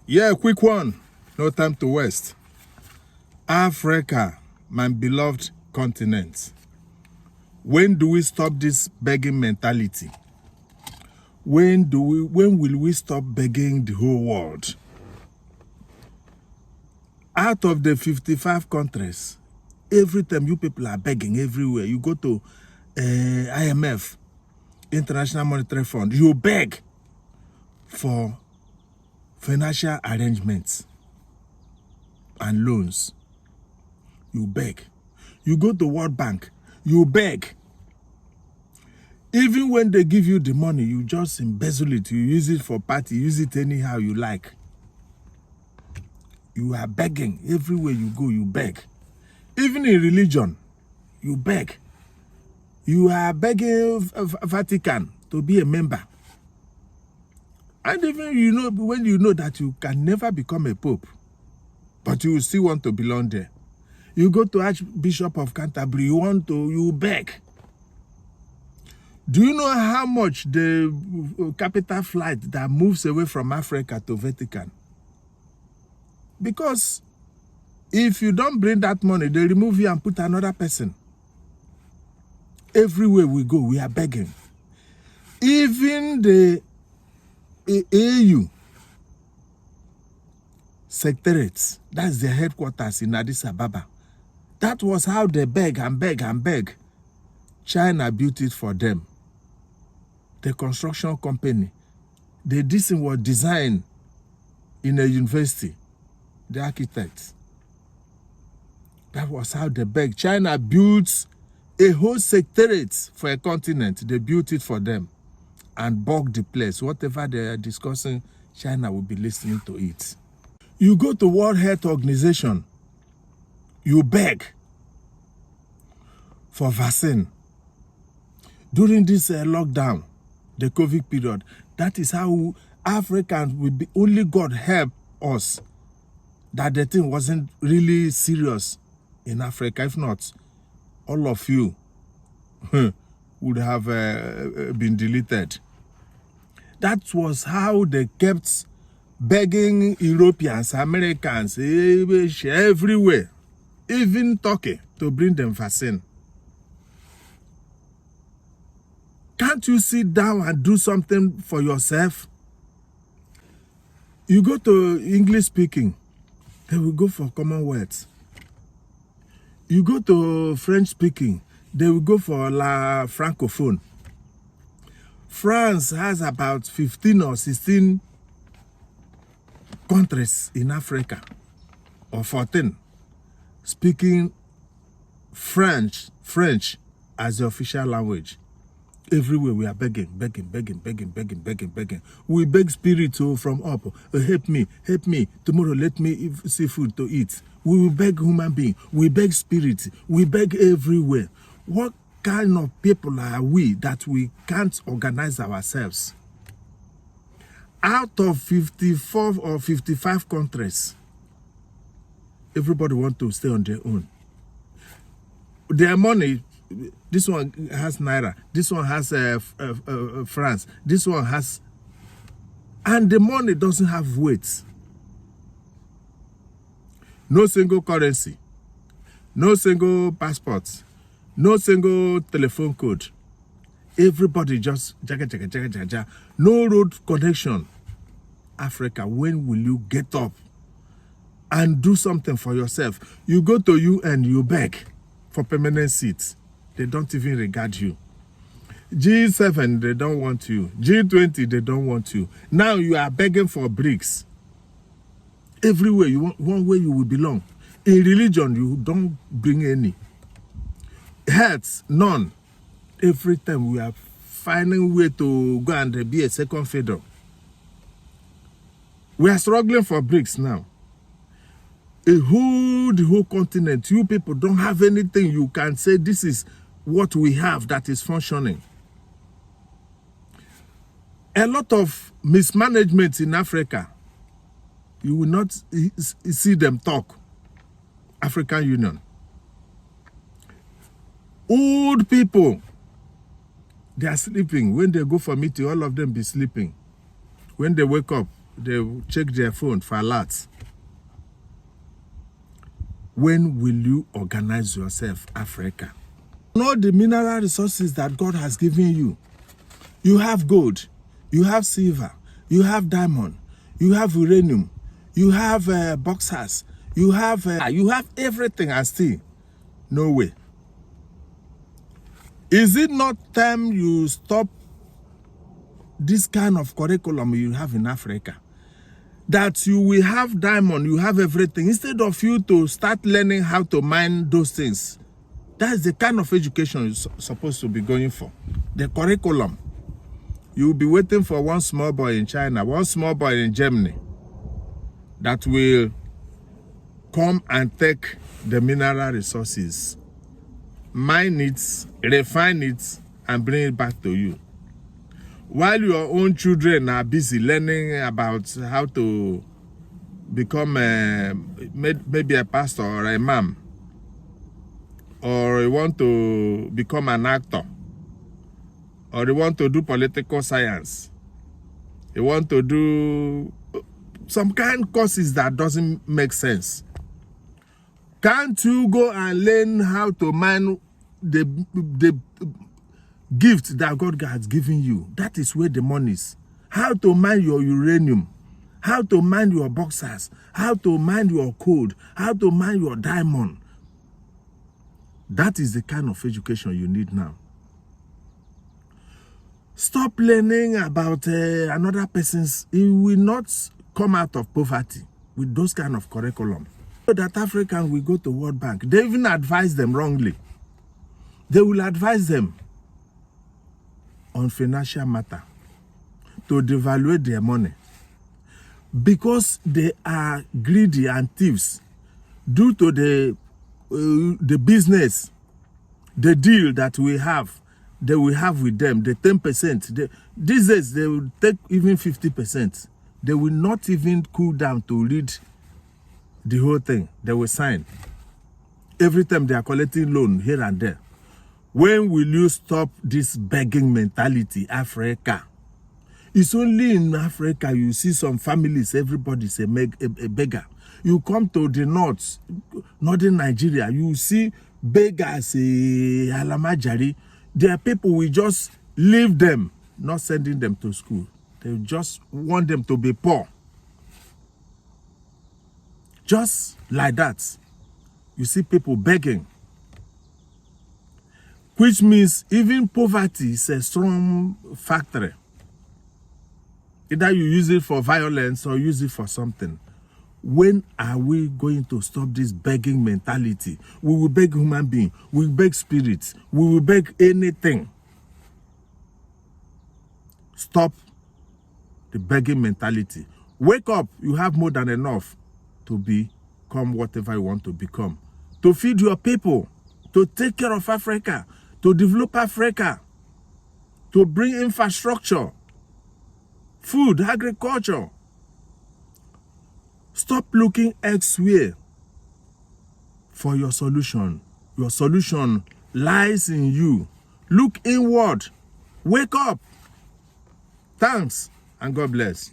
Yeah, quick one. No time to waste. Africa, my beloved continent. When do we stop this begging mentality? When will we stop begging the whole world? Out of the 55 countries, every time you people are begging everywhere, you go to IMF, International Monetary Fund, you beg for financial arrangements and loans. You beg. You go to World Bank, you beg. Even when they give you the money, you just embezzle it. You use it for party, use it anyhow you like. You are begging. Everywhere you go, you beg. Even in religion, you beg. You are begging Vatican to be a member. And even when you know that you can never become a pope, but you still want to belong there. You go to Archbishop of Canterbury, you beg. Do you know how much the capital flight that moves away from Africa to Vatican? Because if you don't bring that money, they remove you and put another person. Everywhere we go, we are begging. Even the AU secretariats, that's their headquarters in Addis Ababa. That was how they beg and beg and beg. China built it for them. The construction company, this thing was designed in a university. The architects. That was how they begged. China built a whole secretariat for a continent. They built it for them and bug the place. Whatever they are discussing, China will be listening to it. You go to World Health Organization, you beg for vaccine. During this lockdown, the COVID period, that is how Africans will be, only God help us that the thing wasn't really serious in Africa. If not, all of you would have been deleted. That was how they kept begging Europeans, Americans, everywhere, even Turkey, to bring them vaccine. Can't you sit down and do something for yourself? You go to English speaking, they will go for Commonwealth. You go to French speaking, they will go for La Francophone. France has about 15 or 16 countries in Africa, or 14, speaking French as the official language. Everywhere we are begging. We beg spirits from up. Help me. Tomorrow let me see food to eat. We will beg human beings. We beg spirits. We beg everywhere. What kind of people are we that we can't organize ourselves? Out of 54 or 55 countries, everybody wants to stay on their own. Their money, this one has Naira, this one has France, this one has, and the money doesn't have weight. No single currency, no single passport, no single telephone code. Everybody just jaga. No road connection. Africa, when will you get up and do something for yourself? You go to UN, you beg for permanent seats. They don't even regard you. G7, they don't want you. G20, they don't want you. Now you are begging for BRICS. Everywhere, you want one way you will belong. In religion, you don't bring any. Health, none. Every time we are finding way to go and be a second fiddle. We are struggling for BRICS now. The whole continent, you people don't have anything you can say this is what we have that is functioning. A lot of mismanagement in Africa. You will not see them talk. African Union. Old people, they are sleeping. When they go for meeting, all of them be sleeping. When they wake up, they check their phone for alerts. When will you organize yourself, Africa? Know the mineral resources that God has given you. You have gold, you have silver, you have diamond, you have uranium, you have boxers, you have everything, and still no way. Is it not time you stop this kind of curriculum you have in Africa? That you will have diamond, you have everything, instead of you to start learning how to mine those things. That's the kind of education you're supposed to be going for. The curriculum. You will be waiting for one small boy in China, one small boy in Germany that will come and take the mineral resources, mine it, refine it, and bring it back to you. While your own children are busy learning about how to become maybe a pastor or a imam, or you want to become an actor, or you want to do political science, you want to do some kind of courses that doesn't make sense. Can't you go and learn how to mine the gift that God has given you? That is where the money is. How to mine your uranium, how to mine your boxers, how to mine your gold, how to mine your diamond. That is the kind of education you need now. Stop learning about another person's. He will not come out of poverty with those kind of curriculum. So that Africans will go to World Bank. They even advise them wrongly. They will advise them on financial matter to devaluate their money because they are greedy and thieves due to the business, the deal that we have. They will have with them, the 10%. These days, they will take even 50%. They will not even cool down to read the whole thing. They will sign. Every time they are collecting loan here and there. When will you stop this begging mentality, Africa? It's only in Africa you see some families, everybody's a beggar. You come to the northern Nigeria, you see beggars, Alamajari. Their people will just leave them, not sending them to school. They just want them to be poor. Just like that. You see people begging. Which means even poverty is a strong factor. Either you use it for violence or use it for something. When are we going to stop this begging mentality? We will beg human beings, we will beg spirits, we will beg anything. Stop the begging mentality. Wake up, you have more than enough to become whatever you want to become. To feed your people, to take care of Africa, to develop Africa, to bring infrastructure, food, agriculture. Stop looking elsewhere for your solution. Your solution lies in you. Look inward. Wake up. Thanks and God bless.